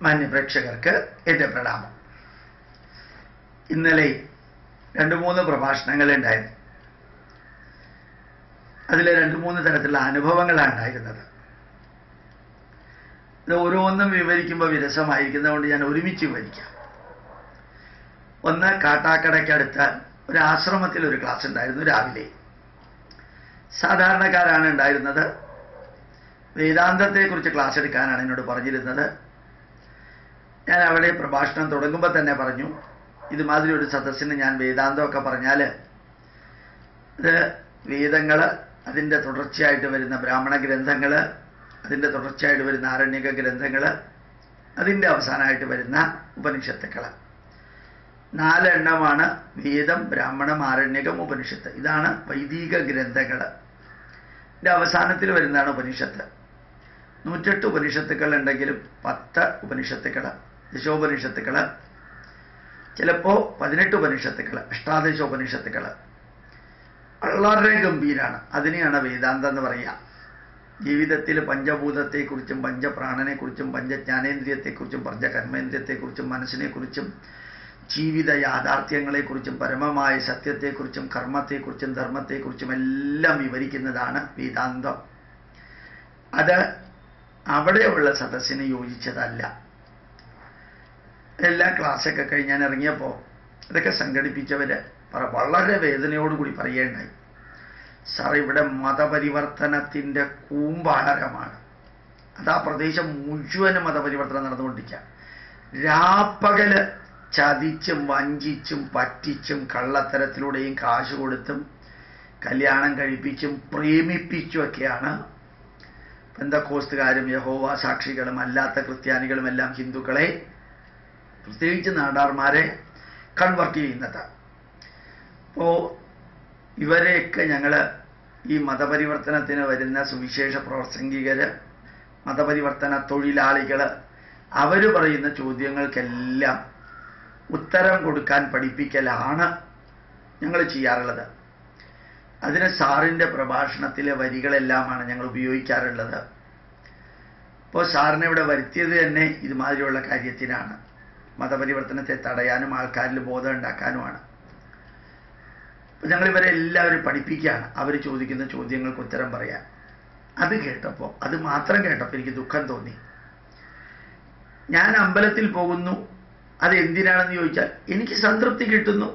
മാന്യപ്രേക്ഷകർക്ക് എൻ്റെ പ്രണാമം. ഇന്നലെ 2-3 പ്രഭാഷണങ്ങളുണ്ടായിരുന്നു. അതിൽ 2-3 തരത്തിലുള്ള അനുഭവങ്ങളാണ് ഉണ്ടായിരുന്നത്. ഇത് ഓരോന്നും വിവരിക്കുമ്പോൾ വിരസമായിരിക്കുന്നതുകൊണ്ട് ഞാൻ ഒരുമിച്ച് വിവരിക്കാം. ഒന്ന്, കാട്ടാക്കടയ്ക്കടുത്ത് ഒരു ആശ്രമത്തിൽ ഒരു ക്ലാസ് ഉണ്ടായിരുന്നു രാവിലെ. സാധാരണക്കാരാണ് ഉണ്ടായിരുന്നത്. വേദാന്തത്തെക്കുറിച്ച് ക്ലാസ് എടുക്കാനാണ് എന്നോട് പറഞ്ഞിരുന്നത്. ഞാൻ അവിടെ പ്രഭാഷണം തുടങ്ങുമ്പോൾ തന്നെ പറഞ്ഞു, ഇതുമാതിരി ഒരു സദസ്സിന് ഞാൻ വേദാന്തമൊക്കെ പറഞ്ഞാൽ ഇത് വേദങ്ങൾ, അതിൻ്റെ തുടർച്ചയായിട്ട് വരുന്ന ബ്രാഹ്മണ ഗ്രന്ഥങ്ങൾ, അതിൻ്റെ തുടർച്ചയായിട്ട് വരുന്ന ആരണ്യക ഗ്രന്ഥങ്ങൾ, അതിൻ്റെ അവസാനമായിട്ട് വരുന്ന ഉപനിഷത്തുക്കൾ, 4 എണ്ണമാണ് വേദം, ബ്രാഹ്മണം, ആരണ്യകം, ഉപനിഷത്ത്. ഇതാണ് വൈദിക ഗ്രന്ഥങ്ങൾ. ഇതിൻ്റെ അവസാനത്തിൽ വരുന്നതാണ് ഉപനിഷത്ത്. 108 ഉപനിഷത്തുക്കൾ ഉണ്ടെങ്കിലും 10 ഉപനിഷത്തുക്കൾ, ദശോപനിഷത്തുക്കൾ, ചിലപ്പോൾ 18 ഉപനിഷത്തുക്കൾ, അഷ്ടാദശോപനിഷത്തുക്കൾ. വളരെ ഗംഭീരാണ്. അതിനെയാണ് വേദാന്തം എന്ന് പറയുക. ജീവിതത്തിൽ പഞ്ചഭൂതത്തെക്കുറിച്ചും പഞ്ചപ്രാണനെക്കുറിച്ചും പഞ്ചജ്ഞാനേന്ദ്രിയത്തെക്കുറിച്ചും പഞ്ചകർമ്മേന്ദ്രിയത്തെക്കുറിച്ചും മനസ്സിനെക്കുറിച്ചും ജീവിത യാഥാർത്ഥ്യങ്ങളെക്കുറിച്ചും പരമമായ സത്യത്തെക്കുറിച്ചും കർമ്മത്തെക്കുറിച്ചും ധർമ്മത്തെക്കുറിച്ചും എല്ലാം വിവരിക്കുന്നതാണ് വേദാന്തം. അത് അവിടെയുള്ള സദസ്സിന് യോജിച്ചതല്ല. എല്ലാ ക്ലാസ്സൊക്കെ കഴിഞ്ഞാൻ ഇറങ്ങിയപ്പോൾ ഇതൊക്കെ സംഘടിപ്പിച്ചവർ വളരെ വേദനയോടുകൂടി പറയുകയുണ്ടായി, സാർ ഇവിടെ മതപരിവർത്തനത്തിൻ്റെ കൂമ്പാരമാണ്. അത് ആ പ്രദേശം മുഴുവനും മതപരിവർത്തനം നടന്നുകൊണ്ടിരിക്കുക. രാപ്പകല് ചതിച്ചും വഞ്ചിച്ചും പറ്റിച്ചും കള്ളത്തരത്തിലൂടെയും കാശ് കൊടുത്തും കല്യാണം കഴിപ്പിച്ചും പ്രേമിപ്പിച്ചുമൊക്കെയാണ് പെന്തക്കോസ്തുകാരും യഹോവ സാക്ഷികളും അല്ലാത്ത ക്രിസ്ത്യാനികളും എല്ലാം ഹിന്ദുക്കളെ, പ്രത്യേകിച്ച് നാടാർമാരെ കൺവെർട്ട് ചെയ്യുന്നത്. അപ്പോൾ ഇവരെയൊക്കെ ഞങ്ങൾ ഈ മതപരിവർത്തനത്തിന് വരുന്ന സുവിശേഷ പ്രസംഗികർ, മതപരിവർത്തന തൊഴിലാളികൾ, അവർ പറയുന്ന ചോദ്യങ്ങൾക്കെല്ലാം ഉത്തരം കൊടുക്കാൻ പഠിപ്പിക്കലാണ് ഞങ്ങൾ ചെയ്യാറുള്ളത്. അതിന് സാറിൻ്റെ പ്രഭാഷണത്തിലെ വരികളെല്ലാമാണ് ഞങ്ങൾ ഉപയോഗിക്കാറുള്ളത്. അപ്പോൾ സാറിനെ ഇവിടെ വരുത്തിയത് തന്നെ ഇതുമാതിരിയുള്ള കാര്യത്തിനാണ്. മതപരിവർത്തനത്തെ തടയാനും ആൾക്കാരിൽ ബോധം ഉണ്ടാക്കാനുമാണ്. അപ്പോൾ ഞങ്ങളിവരെ എല്ലാവരും പഠിപ്പിക്കുകയാണ് അവർ ചോദിക്കുന്ന ചോദ്യങ്ങൾക്ക് ഉത്തരം പറയാൻ. അത് കേട്ടപ്പോൾ, അത് മാത്രം കേട്ടപ്പോൾ എനിക്ക് ദുഃഖം തോന്നി. ഞാൻ അമ്പലത്തിൽ പോകുന്നു, അത് എന്തിനാണെന്ന് ചോദിച്ചാൽ എനിക്ക് സംതൃപ്തി കിട്ടുന്നു,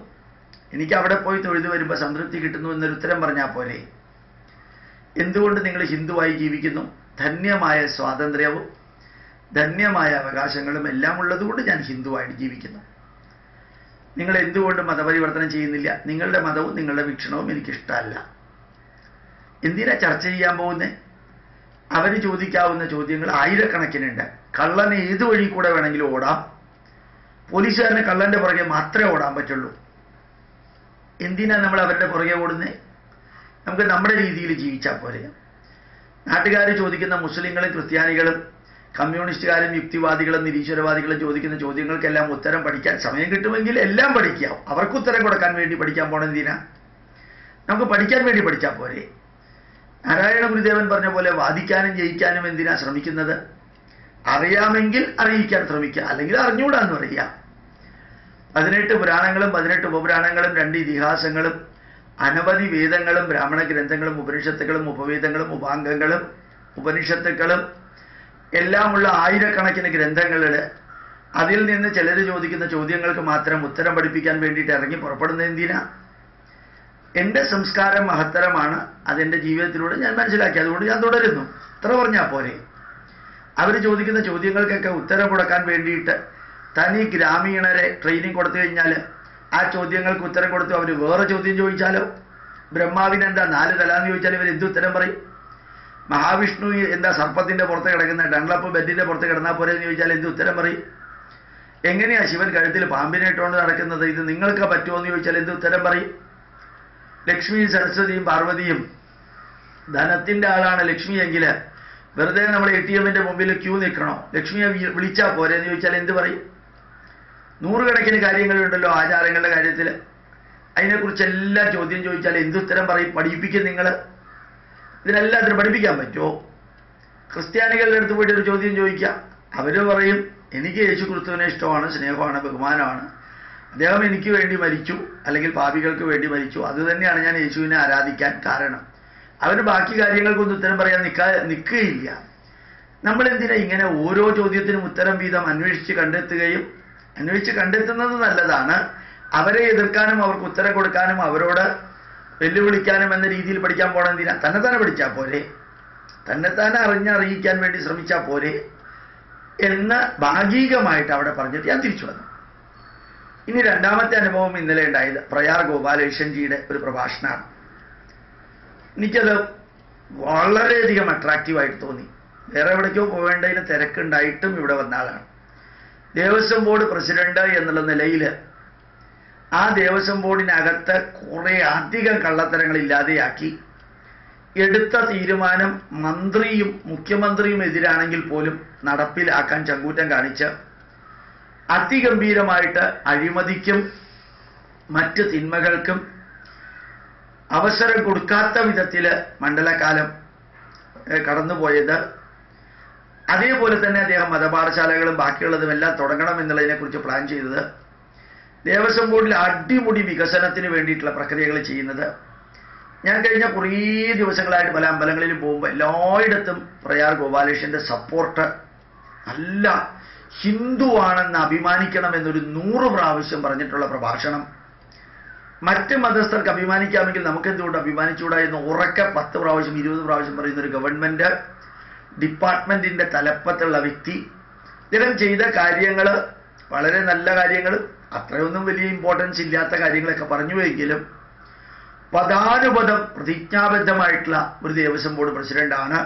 എനിക്ക് അവിടെ പോയി തൊഴുതു വരുമ്പോൾ സംതൃപ്തി കിട്ടുന്നു എന്നൊരു ഉത്തരം പറഞ്ഞാൽ പോലെ. എന്തുകൊണ്ട് നിങ്ങൾ ഹിന്ദുവായി ജീവിക്കുന്നു? ധന്യമായ സ്വാതന്ത്ര്യവും ധന്യമായ അവകാശങ്ങളും എല്ലാം ഉള്ളതുകൊണ്ട് ഞാൻ ഹിന്ദുവായിട്ട് ജീവിക്കുന്നു. നിങ്ങൾ എന്തുകൊണ്ട് മതപരിവർത്തനം ചെയ്യുന്നില്ല? നിങ്ങളുടെ മതവും നിങ്ങളുടെ വീക്ഷണവും എനിക്കിഷ്ടമല്ല. എന്തിനാ ചർച്ച ചെയ്യാൻ പോകുന്നത്? അവർ ചോദിക്കാവുന്ന ചോദ്യങ്ങൾ ആയിരക്കണക്കിനുണ്ട്. കള്ളന് ഏത് വഴി കൂടെ വേണമെങ്കിലും ഓടാം. പോലീസുകാരന് കള്ളന്റെ പുറകെ മാത്രമേ ഓടാൻ പറ്റുള്ളൂ. എന്തിനാ നമ്മൾ അവരുടെ പുറകെ ഓടുന്നത്? നമുക്ക് നമ്മുടെ രീതിയിൽ ജീവിച്ചാൽ പോരെ. നാട്ടുകാർ ചോദിക്കുന്ന മുസ്ലിങ്ങളും ക്രിസ്ത്യാനികളും കമ്മ്യൂണിസ്റ്റുകാരും യുക്തിവാദികളും നിരീശ്വരവാദികളും ചോദിക്കുന്ന ചോദ്യങ്ങൾക്കെല്ലാം ഉത്തരം പഠിക്കാൻ സമയം കിട്ടുമെങ്കിൽ എല്ലാം പഠിക്കാം. അവർക്ക് ഉത്തരം കൊടുക്കാൻ വേണ്ടി പഠിക്കാൻ പോകണം എന്തിനാ? നമുക്ക് പഠിക്കാൻ വേണ്ടി പഠിച്ചാൽ പോരെ. നാരായണ ഗുരുദേവൻ പറഞ്ഞ പോലെ വാദിക്കാനും ജയിക്കാനും എന്തിനാ ശ്രമിക്കുന്നത്? അറിയാമെങ്കിൽ അറിയിക്കാൻ ശ്രമിക്കുക, അല്ലെങ്കിൽ അറിഞ്ഞുകൂടാന്ന് പറയുക. 18 പുരാണങ്ങളും 18 ഉപപുരാണങ്ങളും 2 ഇതിഹാസങ്ങളും അനവധി വേദങ്ങളും ബ്രാഹ്മണ ഗ്രന്ഥങ്ങളും ഉപനിഷത്തുക്കളും ഉപവേദങ്ങളും ഉപാംഗങ്ങളും ഉപനിഷത്തുക്കളും എല്ലാമുള്ള ആയിരക്കണക്കിന് ഗ്രന്ഥങ്ങളുടെ അതിൽ നിന്ന് ചിലർ ചോദിക്കുന്ന ചോദ്യങ്ങൾക്ക് മാത്രം ഉത്തരം പഠിപ്പിക്കാൻ വേണ്ടിയിട്ട് ഇറങ്ങി പുറപ്പെടുന്നത് എന്തിനാ? എൻ്റെ സംസ്കാരം മഹത്തരമാണ്, അതെൻ്റെ ജീവിതത്തിലൂടെ ഞാൻ മനസ്സിലാക്കി, അതുകൊണ്ട് ഞാൻ തുടരുന്നു. ഇത്ര പറഞ്ഞാൽ പോരെ. അവർ ചോദിക്കുന്ന ചോദ്യങ്ങൾക്കൊക്കെ ഉത്തരം കൊടുക്കാൻ വേണ്ടിയിട്ട് തനി ഗ്രാമീണരെ ട്രെയിനിങ് കൊടുത്തു കഴിഞ്ഞാൽ ആ ചോദ്യങ്ങൾക്ക് ഉത്തരം കൊടുത്തു അവർ വേറെ ചോദ്യം ചോദിച്ചാലോ? ബ്രഹ്മാവിന് എന്താ 4 തല എന്ന് ചോദിച്ചാൽ ഇവർ എന്ത് ഉത്തരം പറയും? മഹാവിഷ്ണു എന്താ സർപ്പത്തിൻ്റെ പുറത്ത് കിടക്കുന്ന ഡൺലപ്പ് ബെഡിൻ്റെ പുറത്ത് കിടന്നാൽ പോലെ എന്ന് ചോദിച്ചാൽ എന്ത് ഉത്തരം പറയും? എങ്ങനെയാ ശിവൻ കഴുത്തിൽ പാമ്പിനെ ഇട്ടുകൊണ്ട് നടക്കുന്നത്? ഇത് നിങ്ങൾക്ക് പറ്റുമോ എന്ന് ചോദിച്ചാൽ എന്ത് ഉത്തരം പറയും? ലക്ഷ്മിയും സരസ്വതിയും പാർവതിയും ധനത്തിൻ്റെ ആളാണ് ലക്ഷ്മി എങ്കിൽ വെറുതെ നമ്മൾ ATM-ന്റെ മുമ്പിൽ ക്യൂ നിൽക്കണോ? ലക്ഷ്മിയെ വിളിച്ചാൽ പോരെ എന്ന് ചോദിച്ചാൽ എന്ത് പറയും? 100 കണക്കിന് കാര്യങ്ങളുണ്ടല്ലോ ആചാരങ്ങളുടെ കാര്യത്തിൽ. അതിനെക്കുറിച്ചെല്ലാം ചോദ്യം ചോദിച്ചാൽ എന്തുത്തരം പറയും? പഠിപ്പിക്കും നിങ്ങൾ? ഇതിനെല്ലാത്തിനും പഠിപ്പിക്കാൻ പറ്റുമോ? ക്രിസ്ത്യാനികളുടെ അടുത്ത് പോയിട്ട് ഒരു ചോദ്യം ചോദിക്കാം, അവർ പറയും എനിക്ക് യേശു ക്രിസ്തുവിനെ ഇഷ്ടമാണ്, സ്നേഹമാണ്, ബഹുമാനമാണ്. അദ്ദേഹം എനിക്ക് വേണ്ടി മരിച്ചു, അല്ലെങ്കിൽ പാപികൾക്ക് വേണ്ടി മരിച്ചു. അതുതന്നെയാണ് ഞാൻ യേശുവിനെ ആരാധിക്കാൻ കാരണം. അവന് ബാക്കി കാര്യങ്ങൾക്കൊന്നും ഉത്തരം പറയാൻ നിൽക്കുകയില്ല. നമ്മളെന്തിനാ ഇങ്ങനെ ഓരോ ചോദ്യത്തിനും ഉത്തരം വീതം അന്വേഷിച്ച് കണ്ടെത്തുന്നത് നല്ലതാണ്. അവരെ എതിർക്കാനും അവർക്ക് ഉത്തരം കൊടുക്കാനും അവരോട് വെല്ലുവിളിക്കാനും എന്ന രീതിയിൽ പഠിക്കാൻ പോകണം. എന്തിനാ? തന്നെത്താനെ പഠിച്ചാൽ പോരെ, തന്നെത്താനെ അറിയിക്കാൻ വേണ്ടി ശ്രമിച്ചാൽ പോരെ എന്ന് ഭാഗികമായിട്ട് അവിടെ പറഞ്ഞിട്ട് ഞാൻ തിരിച്ചു വന്നു. ഇനി രണ്ടാമത്തെ അനുഭവം ഇന്നലെ ഉണ്ടായത് പ്രയാർ ഗോപാലകൃഷ്ണൻജിയുടെ ഒരു പ്രഭാഷണമാണ്. എനിക്കത് വളരെയധികം അട്രാക്റ്റീവായിട്ട് തോന്നി. വേറെ എവിടേക്കോ പോകേണ്ടതിന് തിരക്കുണ്ടായിട്ടും ഇവിടെ വന്ന ആളാണ്. ദേവസ്വം ബോർഡ് പ്രസിഡന്റ് എന്നുള്ള നിലയിൽ ആ ദേവസ്വം ബോർഡിനകത്ത് കുറേ അധികം കള്ളത്തരങ്ങൾ ഇല്ലാതെയാക്കി, എടുത്ത തീരുമാനം മന്ത്രിയും മുഖ്യമന്ത്രിയും എതിരാണെങ്കിൽ പോലും നടപ്പിലാക്കാൻ ചങ്കൂറ്റം കാണിച്ച് അതിഗംഭീരമായിട്ട് അഴിമതിക്കും മറ്റ് തിന്മകൾക്കും അവസരം കൊടുക്കാത്ത വിധത്തിൽ മണ്ഡലകാലം കടന്നുപോയത്. അതേപോലെ തന്നെ അദ്ദേഹം മതപാഠശാലകളും ബാക്കിയുള്ളതും എല്ലാം തുടങ്ങണം എന്നുള്ളതിനെക്കുറിച്ച് പ്ലാൻ ചെയ്തത്. ദേവസ്വം ബോർഡിൽ അടിമുടി വികസനത്തിന് വേണ്ടിയിട്ടുള്ള പ്രക്രിയകൾ ചെയ്യുന്നത്. ഞാൻ കഴിഞ്ഞ കുറേ ദിവസങ്ങളായിട്ട് പല അമ്പലങ്ങളിലും പോകുമ്പോൾ എല്ലായിടത്തും പ്രയാർ ഗോപാലകൃഷ്ണന്റെ സപ്പോർട്ട്, നല്ല ഹിന്ദുവാണെന്ന് അഭിമാനിക്കണമെന്നൊരു 100 പ്രാവശ്യം പറഞ്ഞിട്ടുള്ള പ്രഭാഷണം. മറ്റ് മതസ്ഥർക്ക് അഭിമാനിക്കാമെങ്കിൽ നമുക്ക് എന്തുകൊണ്ട് അഭിമാനിച്ചുകൂടാ എന്ന് ഉറക്കെ 10 പ്രാവശ്യം 20 പ്രാവശ്യം പറയുന്ന ഒരു ഗവൺമെന്റ് ഡിപ്പാർട്ട്മെന്റിന്റെ തലപ്പത്തുള്ള വ്യക്തി. ഇദ്ദേഹം ചെയ്ത കാര്യങ്ങൾ വളരെ നല്ല കാര്യങ്ങൾ, അത്രയൊന്നും വലിയ ഇമ്പോർട്ടൻസ് ഇല്ലാത്ത കാര്യങ്ങളൊക്കെ പറഞ്ഞുവെങ്കിലും പദാനുപദം പ്രതിജ്ഞാബദ്ധമായിട്ടുള്ള ഒരു ദേവസ്വം ബോർഡ് പ്രസിഡന്റാണ്.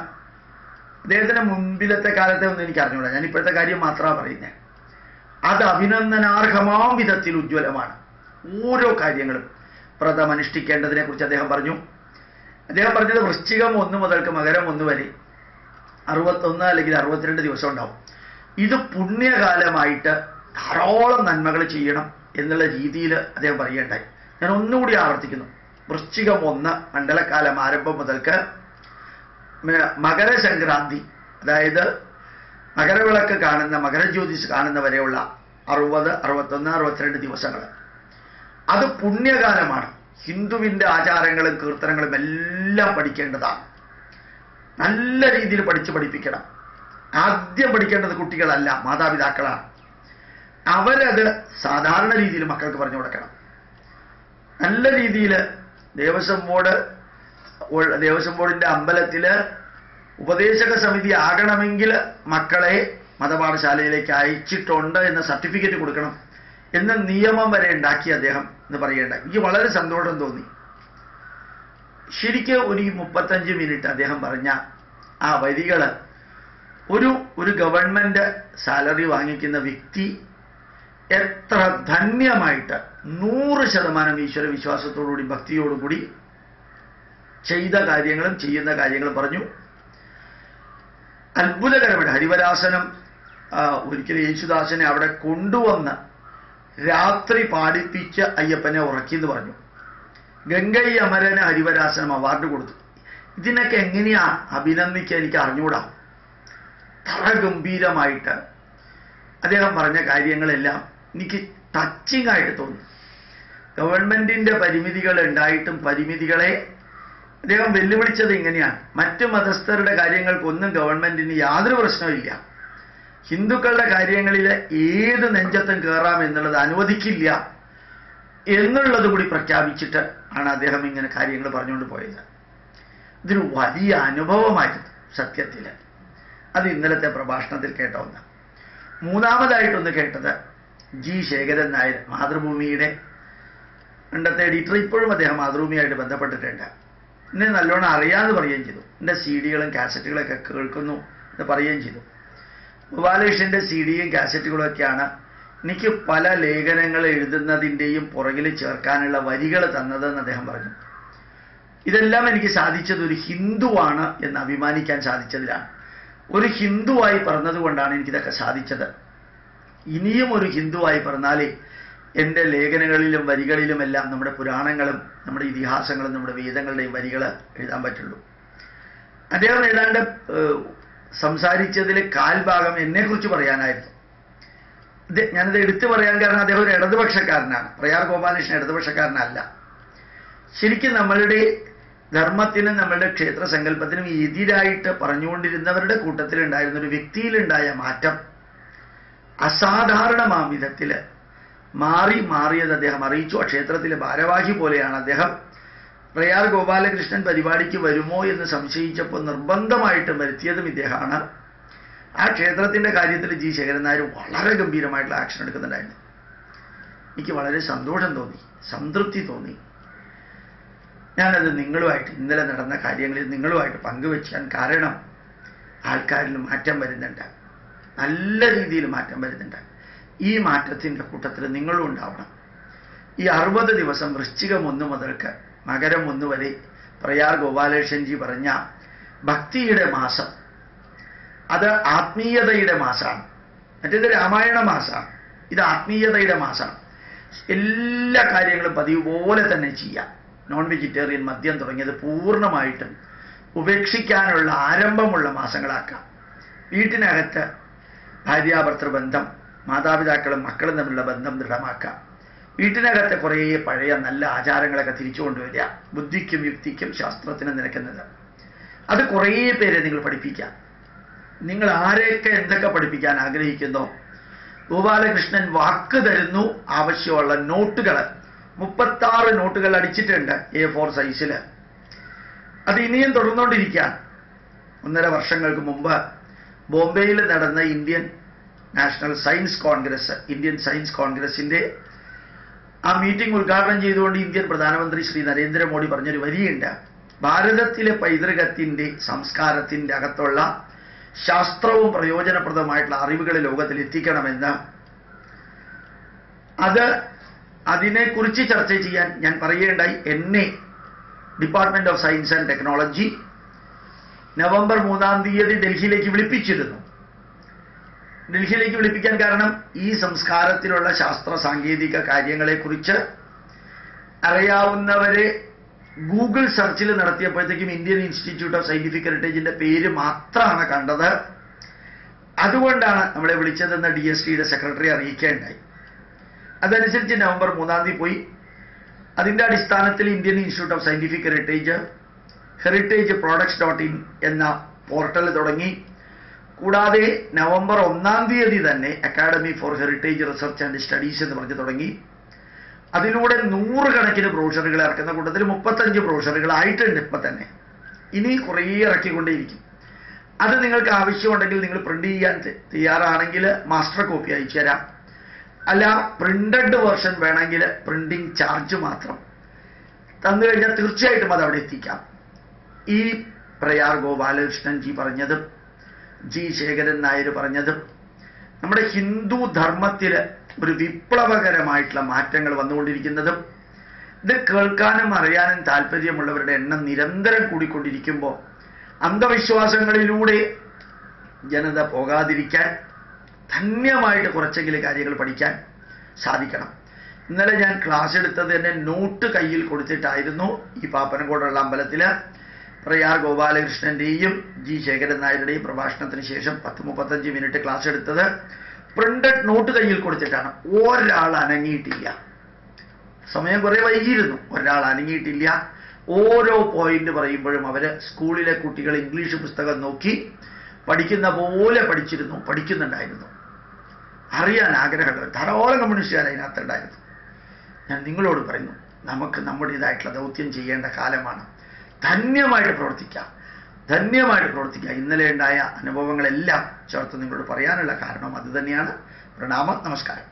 അദ്ദേഹത്തിന് മുൻപിലത്തെ കാലത്തെ ഒന്നും എനിക്ക് അറിഞ്ഞുകൂടാ, ഞാൻ ഇപ്പോഴത്തെ കാര്യം മാത്രമാണ് പറയുന്നത്. അത് അഭിനന്ദനാർഹമാം വിധത്തിൽ ഉജ്ജ്വലമാണ്. ഓരോ കാര്യങ്ങളും വ്രതം അനുഷ്ഠിക്കേണ്ടതിനെ കുറിച്ച് അദ്ദേഹം പറഞ്ഞു. അദ്ദേഹം പറഞ്ഞത് വൃശ്ചികം 1 മുതൽക്ക് മകരം 1 വരെ 61 അല്ലെങ്കിൽ 62 ദിവസം ഉണ്ടാവും. ഇത് പുണ്യകാലമായിട്ട് ധാരാളം നന്മകൾ ചെയ്യണം എന്നുള്ള രീതിയിൽ അദ്ദേഹം പറയേണ്ടായി. ഞാൻ ഒന്നുകൂടി ആവർത്തിക്കുന്നു. വൃശ്ചികം 1 മണ്ഡലകാലം ആരംഭം മുതൽക്ക് മകരസംക്രാന്തി, അതായത് മകരവിളക്ക് കാണുന്ന, മകരജ്യോതിസ് കാണുന്ന വരെയുള്ള 60, 61, 62 ദിവസങ്ങൾ അത് പുണ്യകാലമാണ്. ഹിന്ദുവിൻ്റെ ആചാരങ്ങളും കീർത്തനങ്ങളും എല്ലാം പഠിക്കേണ്ടതാണ്. നല്ല രീതിയിൽ പഠിപ്പിക്കണം. ആദ്യം പഠിക്കേണ്ടത് കുട്ടികളല്ല, മാതാപിതാക്കളാണ്. അവരത് സാധാരണ രീതിയിൽ മക്കൾക്ക് പറഞ്ഞു കൊടുക്കണം. നല്ല രീതിയിൽ ദേവസ്വം ബോർഡിൻ്റെ അമ്പലത്തിൽ ഉപദേശക സമിതി ആകണമെങ്കിൽ മക്കളെ മതപാഠശാലയിലേക്ക് അയച്ചിട്ടുണ്ട് എന്ന സർട്ടിഫിക്കറ്റ് കൊടുക്കണം എന്ന നിയമം വരെ ഉണ്ടാക്കി അദ്ദേഹം എന്ന് പറയേണ്ട. എനിക്ക് വളരെ സന്തോഷം തോന്നി. ശരിക്കും ഒരു 35 മിനിറ്റ് അദ്ദേഹം പറഞ്ഞ ആ വരികൾ ഒരു ഗവൺമെന്റ് സാലറി വാങ്ങിക്കുന്ന വ്യക്തി എത്ര ധന്യമായിട്ട് 100% ഈശ്വര വിശ്വാസത്തോടുകൂടി ഭക്തിയോടുകൂടി ചെയ്ത കാര്യങ്ങളും ചെയ്യുന്ന കാര്യങ്ങളും പറഞ്ഞു. അത്ഭുതകരമായിട്ട് ഹരിവരാസനം ഒരിക്കലും യേശുദാസനെ അവിടെ കൊണ്ടുവന്ന് രാത്രി പാടിപ്പിച്ച് അയ്യപ്പനെ ഉറക്കിയെന്ന് പറഞ്ഞു. ഗംഗൈ അമരന് ഹരിവരാസനം അവാർഡ് കൊടുത്തു. ഇതിനൊക്കെ എങ്ങനെയാ അഭിനന്ദിക്കുക എനിക്ക് അറിഞ്ഞുകൂടാ. അത്ര ഗംഭീരമായിട്ട് അദ്ദേഹം പറഞ്ഞ കാര്യങ്ങളെല്ലാം എനിക്ക് ടച്ചിങ് ആയിട്ട് തോന്നി. ഗവൺമെന്റിന്റെ പരിമിതികൾ ഉണ്ടായിട്ടും പരിമിതികളെ അദ്ദേഹം വെല്ലുവിളിച്ചത് ഇങ്ങനെയാണ്. മറ്റു മതസ്ഥരുടെ കാര്യങ്ങൾക്കൊന്നും ഗവൺമെന്റിന് യാതൊരു പ്രശ്നമില്ല, ഹിന്ദുക്കളുടെ കാര്യങ്ങളിൽ ഏത് നെഞ്ചത്തും കയറാം എന്നുള്ളത് അനുവദിക്കില്ല എന്നുള്ളത് കൂടി പ്രഖ്യാപിച്ചിട്ട് ആണ് അദ്ദേഹം ഇങ്ങനെ കാര്യങ്ങൾ പറഞ്ഞുകൊണ്ട് പോയത്. ഇതൊരു വലിയ അനുഭവമായിരുന്നു സത്യത്തിൽ. അത് ഇന്നലത്തെ പ്രഭാഷണത്തിൽ കേട്ട ഒന്ന്. മൂന്നാമതായിട്ടൊന്ന് കേട്ടത് ജി ശേഖരൻ നായർ, മാതൃഭൂമിയുടെ പണ്ടത്തെ എഡിറ്റർ. ഇപ്പോഴും അദ്ദേഹം മാതൃഭൂമിയായിട്ട് ബന്ധപ്പെട്ടിട്ടുണ്ട്. എന്നെ നല്ലോണം അറിയാമെന്ന് പറയുകയും ചെയ്തു. എൻ്റെ CD-കളും കാസറ്റുകളൊക്കെ കേൾക്കുന്നു എന്ന് പറയുകയും ചെയ്തു. ഗോപാലകൃഷ്ണൻ്റെ CD-യും കാസറ്റുകളും ഒക്കെയാണ് എനിക്ക് പല ലേഖനങ്ങൾ എഴുതുന്നതിൻ്റെയും പുറകിൽ ചേർക്കാനുള്ള വരികൾ തന്നതെന്ന് അദ്ദേഹം പറഞ്ഞു. ഇതെല്ലാം എനിക്ക് സാധിച്ചത് ഒരു ഹിന്ദുവാണ് എന്ന് അഭിമാനിക്കാൻ സാധിച്ചതിലാണ്. ഒരു ഹിന്ദുവായി പറഞ്ഞതുകൊണ്ടാണ് എനിക്കിതൊക്കെ സാധിച്ചത്. ഇനിയും ഒരു ഹിന്ദുവായി പറഞ്ഞാലേ എൻ്റെ ലേഖനങ്ങളിലും വരികളിലുമെല്ലാം നമ്മുടെ പുരാണങ്ങളും നമ്മുടെ ഇതിഹാസങ്ങളും നമ്മുടെ വേദങ്ങളുടെയും വരികൾ എഴുതാൻ പറ്റുള്ളൂ. അദ്ദേഹം ഏതാണ്ട് സംസാരിച്ചതിൽ കാൽഭാഗം എന്നെക്കുറിച്ച് പറയാനായിരുന്നു. ഞാനത് എടുത്തു പറയാൻ കാരണം അദ്ദേഹം ഒരു ഇടതുപക്ഷക്കാരനാണ്. പ്രയാർ ഗോപാലകൃഷ്ണൻ ഇടതുപക്ഷക്കാരനല്ല. ശരിക്കും നമ്മളുടെ ധർമ്മത്തിനും നമ്മളുടെ ക്ഷേത്ര സങ്കല്പത്തിനും എതിരായിട്ട് പറഞ്ഞുകൊണ്ടിരുന്നവരുടെ കൂട്ടത്തിലുണ്ടായിരുന്ന ഒരു വ്യക്തിയിലുണ്ടായ മാറ്റം അസാധാരണമാം വിധത്തിൽ മാറിയത് അദ്ദേഹം അറിയിച്ചു. ആ ക്ഷേത്രത്തിലെ ഭാരവാഹി പോലെയാണ് അദ്ദേഹം. പ്രയാർ ഗോപാലകൃഷ്ണൻ പരിപാടിക്ക് വരുമോ എന്ന് സംശയിച്ചപ്പോൾ നിർബന്ധമായിട്ടും വരുത്തിയതും ഇദ്ദേഹമാണ്. ആ ക്ഷേത്രത്തിൻ്റെ കാര്യത്തിൽ ജി ശേഖരൻ നായർ വളരെ ഗംഭീരമായിട്ടുള്ള ആക്ഷൻ എടുക്കുന്നുണ്ടായിരുന്നു. എനിക്ക് വളരെ സന്തോഷം തോന്നി, സംതൃപ്തി തോന്നി. ഞാനത് നിങ്ങളുമായിട്ട് ഇന്നലെ നടന്ന കാര്യങ്ങളിൽ നിങ്ങളുമായിട്ട് പങ്കുവെക്കാൻ കാരണം ആൾക്കാരിൽ മാറ്റം വരുന്നുണ്ട്, നല്ല രീതിയിൽ മാറ്റം വരുന്നുണ്ട്. ഈ മാറ്റത്തിൻ്റെ കൂട്ടത്തിൽ നിങ്ങളും ഉണ്ടാവണം. ഈ 60 ദിവസം വൃശ്ചികം 1 മുതൽക്ക് മകരം 1 വരെ പ്രയാർ ഗോപാലകൃഷ്ണൻജി പറഞ്ഞ ഭക്തിയുടെ മാസം, അത് ആത്മീയതയുടെ മാസമാണ്. മറ്റേത് രാമായണ മാസമാണ്, ഇത് ആത്മീയതയുടെ മാസമാണ്. എല്ലാ കാര്യങ്ങളും പതിവ് പോലെ തന്നെ ചെയ്യാം. നോൺ വെജിറ്റേറിയൻ, മദ്യം തുടങ്ങിയത് പൂർണ്ണമായിട്ടും ഉപേക്ഷിക്കാനുള്ള ആരംഭമുള്ള മാസങ്ങളാക്കാം. വീട്ടിനകത്ത് ഭാര്യാഭർത്തൃ ബന്ധം, മാതാപിതാക്കളും മക്കളും തമ്മിലുള്ള ബന്ധം ദൃഢമാക്കാം. വീട്ടിനകത്തെ കുറേ പഴയ നല്ല ആചാരങ്ങളൊക്കെ തിരിച്ചു കൊണ്ടുവരിക, ബുദ്ധിക്കും യുക്തിക്കും ശാസ്ത്രത്തിനും നിരക്കുന്നത്. അത് കുറേ പേരെ നിങ്ങൾ പഠിപ്പിക്കാം. നിങ്ങൾ ആരെയൊക്കെ എന്തൊക്കെ പഠിപ്പിക്കാൻ ആഗ്രഹിക്കുന്നോ, ഗോപാലകൃഷ്ണൻ വാക്ക് തരുന്നു. ആവശ്യമുള്ള നോട്ടുകൾ 36 നോട്ടുകൾ അടിച്ചിട്ടുണ്ട് A4 സൈസിൽ. അത് ഇനിയും തുടർന്നുകൊണ്ടിരിക്കാൻ. 1.5 വർഷങ്ങൾക്ക് മുമ്പ് ബോംബെയിൽ നടന്ന Indian national science congress, Indian science കോൺഗ്രസിൻ്റെ ആ മീറ്റിംഗ് ഉദ്ഘാടനം ചെയ്തുകൊണ്ട് ഇന്ത്യൻ പ്രധാനമന്ത്രി ശ്രീ നരേന്ദ്രമോദി പറഞ്ഞൊരു വരിയുണ്ട്: ഭാരതത്തിലെ പൈതൃകത്തിൻ്റെ സംസ്കാരത്തിൻ്റെ അകത്തുള്ള ശാസ്ത്രവും പ്രയോജനപ്രദമായിട്ടുള്ള അറിവുകൾ ലോകത്തിൽ എത്തിക്കണമെന്ന്. അതിനെക്കുറിച്ച് ചർച്ച ചെയ്യാൻ ഞാൻ പറയുകയുണ്ടായി. എന്നെ department of science and technology November 3-ാം തീയതി ഡൽഹിയിലേക്ക് വിളിപ്പിച്ചിരുന്നു. ഡൽഹിയിലേക്ക് വിളിപ്പിക്കാൻ കാരണം ഈ സംസ്കാരത്തിലുള്ള ശാസ്ത്ര സാങ്കേതിക കാര്യങ്ങളെക്കുറിച്ച് അറിയാവുന്നവരെ ഗൂഗിൾ സെർച്ചിൽ നടത്തിയപ്പോഴത്തേക്കും ഇന്ത്യൻ ഇൻസ്റ്റിറ്റ്യൂട്ട് ഓഫ് സയന്റിഫിക് ഹെറിറ്റേജിന്റെ പേര് മാത്രമാണ് കണ്ടത്. അതുകൊണ്ടാണ് നമ്മളെ വിളിച്ചതെന്ന് DSTയുടെ സെക്രട്ടറി അറിയിക്കുകയുണ്ടായി. അതനുസരിച്ച് നവംബർ 3-ാം തീയതി പോയി. അതിൻ്റെ അടിസ്ഥാനത്തിൽ Indian Institute of Scientific Heritage products എന്ന പോർട്ടൽ തുടങ്ങി. കൂടാതെ നവംബർ 1-ാം തീയതി തന്നെ Academy for Heritage Research and Studies എന്ന് പറഞ്ഞ് തുടങ്ങി. അതിലൂടെ 100 കണക്കിന് ബ്രോഷറുകൾ ഇറക്കുന്ന കൂട്ടത്തിൽ 35 ബ്രോഷറുകളായിട്ടുണ്ട് ഇപ്പം തന്നെ. ഇനി കുറേ ഇറക്കിക്കൊണ്ടേയിരിക്കും. അത് നിങ്ങൾക്ക് ആവശ്യമുണ്ടെങ്കിൽ നിങ്ങൾ പ്രിന്റ് ചെയ്യാൻ തയ്യാറാണെങ്കിൽ മാസ്റ്റർ കോപ്പി അയച്ചു തരാം. അല്ല, പ്രിന്റഡ് വേർഷൻ വേണമെങ്കിൽ പ്രിന്റിംഗ് ചാർജ് മാത്രം തന്നു കഴിഞ്ഞാൽ തീർച്ചയായിട്ടും അത് അവിടെ എത്തിക്കാം. ഈ പ്രയാർ ഗോപാലകൃഷ്ണൻജി പറഞ്ഞതും ജി ശേഖരൻ നായർ പറഞ്ഞതും നമ്മുടെ ഹിന്ദു ധർമ്മത്തിൽ ഒരു വിപ്ലവകരമായിട്ടുള്ള മാറ്റങ്ങൾ വന്നുകൊണ്ടിരിക്കുന്നതും, ഇത് കേൾക്കാനും അറിയാനും താല്പര്യമുള്ളവരുടെ എണ്ണം നിരന്തരം കൂടിക്കൊണ്ടിരിക്കുമ്പോൾ അന്ധവിശ്വാസങ്ങളിലൂടെ ജനത പോകാതിരിക്കാൻ ധന്യമായിട്ട് കുറച്ചെങ്കിലും കാര്യങ്ങൾ പഠിക്കാൻ സാധിക്കണം. ഇന്നലെ ഞാൻ ക്ലാസ് എടുത്തത് തന്നെ നോട്ട് കയ്യിൽ കൊടുത്തിട്ടായിരുന്നു. ഈ പാപ്പനംകോടുള്ള അമ്പലത്തിൽ പ്രയാർ ഗോപാലകൃഷ്ണന്റെയും ജി ശേഖരൻ നായരുടെയും പ്രഭാഷണത്തിന് ശേഷം 10-35 മിനിറ്റ് ക്ലാസ് എടുത്തത് പ്രിന്റഡ് നോട്ട് കയ്യിൽ കൊടുത്തിട്ടാണ്. ഒരാൾ അനങ്ങിയിട്ടില്ല. സമയം കുറേ വൈകിയിരുന്നു. ഒരാൾ അനങ്ങിയിട്ടില്ല. ഓരോ പോയിന്റ് പറയുമ്പോഴും അവർ സ്കൂളിലെ കുട്ടികൾ ഇംഗ്ലീഷ് പുസ്തകം നോക്കി പഠിക്കുന്ന പോലെ പഠിക്കുന്നുണ്ടായിരുന്നു. അറിയാൻ ആഗ്രഹമുള്ളവർ ധാരാളം കമ്മ്യൂണിസ്റ്റുകാർ അതിനകത്തുണ്ടായിരുന്നു. ഞാൻ നിങ്ങളോട് പറയുന്നു, നമുക്ക് നമ്മുടേതായിട്ടുള്ള ദൗത്യം ചെയ്യേണ്ട കാലമാണ്. ധന്യമായിട്ട് പ്രവർത്തിക്കുക. ഇന്നലെ ഉണ്ടായ അനുഭവങ്ങളെല്ലാം ചേർത്ത് നിങ്ങളോട് പറയാനുള്ള കാരണം അത് തന്നെയാണ്. പ്രണാമം, നമസ്കാരം.